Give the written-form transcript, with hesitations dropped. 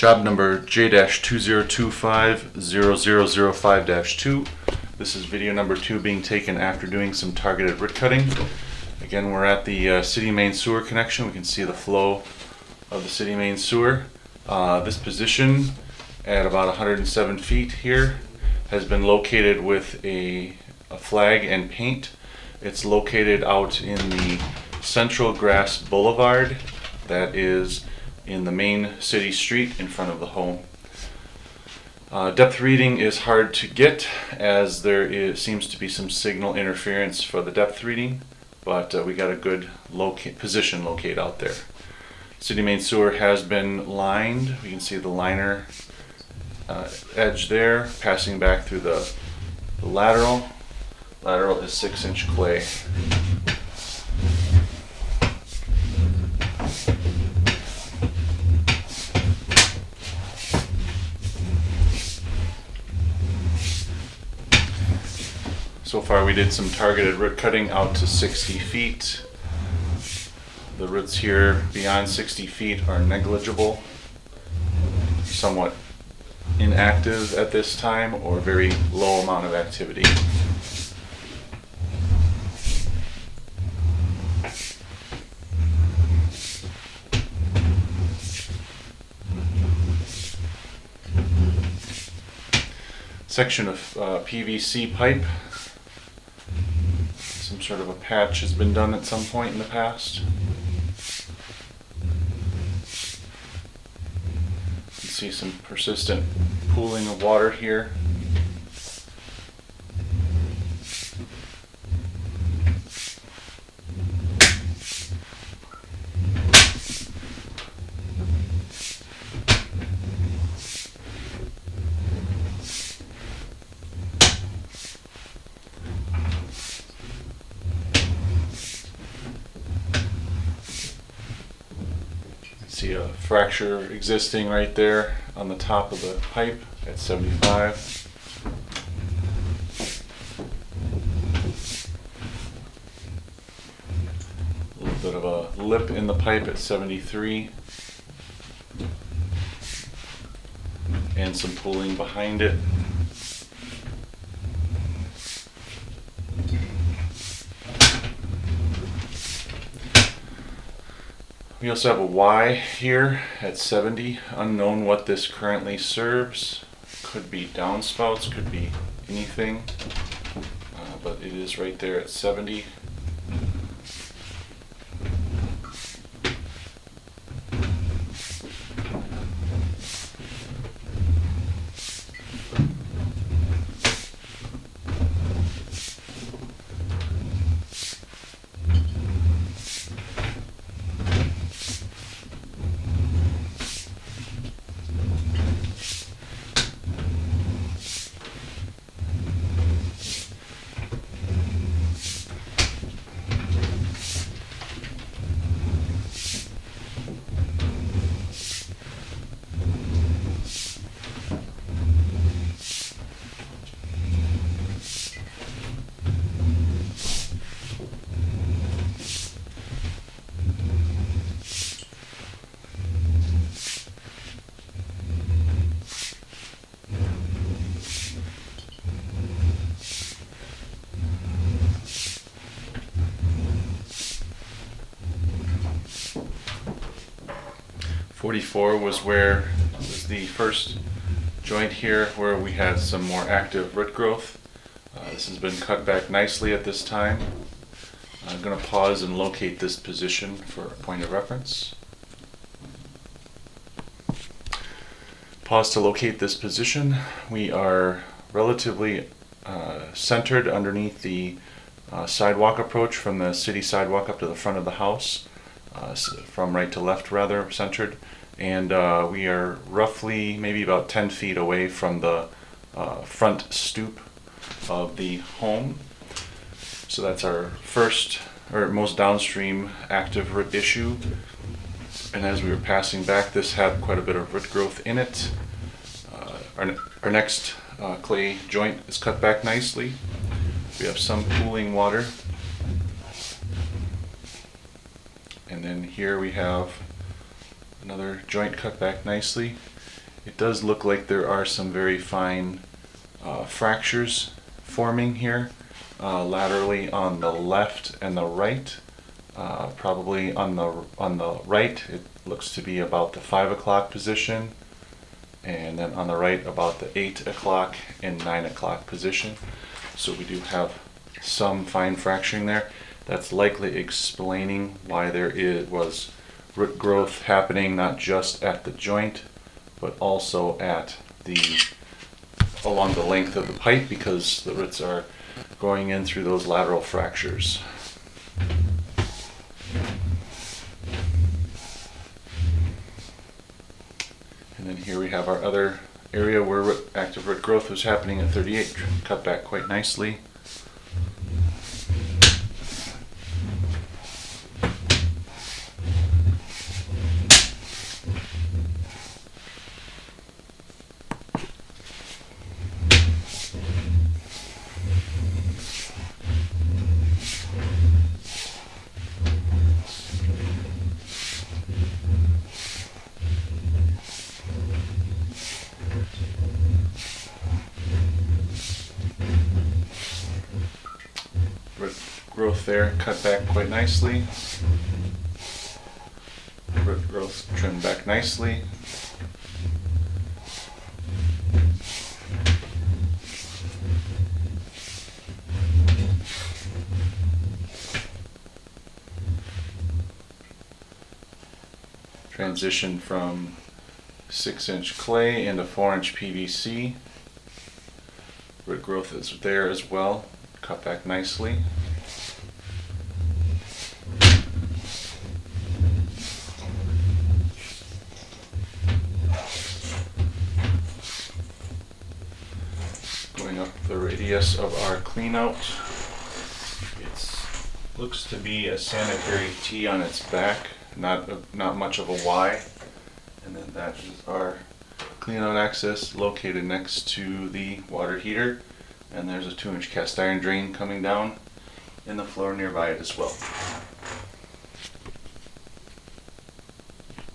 Job number J-2025-0005-2. This is video number 2 being taken after doing some targeted root cutting. Again, we're at the city main sewer connection. We can see the flow of the city main sewer. This position at about 107 feet here has been located with a flag and paint. It's located out in the Central Grass Boulevard, that is in the main city street in front of the home. Depth reading is hard to get as there seems to be some signal interference for the depth reading, but we got a good position locate out there. City main sewer has been lined. We can see the liner edge there passing back through the lateral. Lateral is 6-inch clay. So far we did some targeted root cutting out to 60 feet. The roots here beyond 60 feet are negligible, somewhat inactive at this time, or very low amount of activity. Section of PVC pipe. Some sort of a patch has been done at some point in the past. You can see some persistent pooling of water here. See a fracture existing right there on the top of the pipe at 75. A little bit of a lip in the pipe at 73. And some pooling behind it. We also have a Y here at 70, unknown what this currently serves. Could be downspouts, could be anything, but it is right there at 70. .44 was the first joint here where we had some more active root growth. This has been cut back nicely at this time. I'm going to pause and locate this position for a point of reference. Pause to locate this position. We are relatively centered underneath the sidewalk approach from the city sidewalk up to the front of the house. From right to left rather, centered, and we are roughly maybe about 10 feet away from the front stoop of the home. So that's our first or most downstream active root issue, and as we were passing back, this had quite a bit of root growth in it. Our next clay joint is cut back nicely. We have some pooling water. And then here we have another joint cut back nicely. It does look like there are some very fine fractures forming here, laterally on the left and the right. Probably on the right, it looks to be about the 5 o'clock position, and then on the right about the 8 o'clock and 9 o'clock position. So we do have some fine fracturing there. That's likely explaining why there was root growth happening not just at the joint, but also at along the length of the pipe, because the roots are going in through those lateral fractures. And then here we have our other area where active root growth was happening at 38, cut back quite nicely. Root growth there cut back quite nicely. Root growth trimmed back nicely. Transition from 6-inch clay into 4-inch PVC. Root growth is there as well, cut back nicely. Going up the radius of our clean out. It looks to be a sanitary T on its back, not much of a Y. And then that is our clean out access located next to the water heater. And there's a 2-inch cast iron drain coming down in the floor nearby it as well.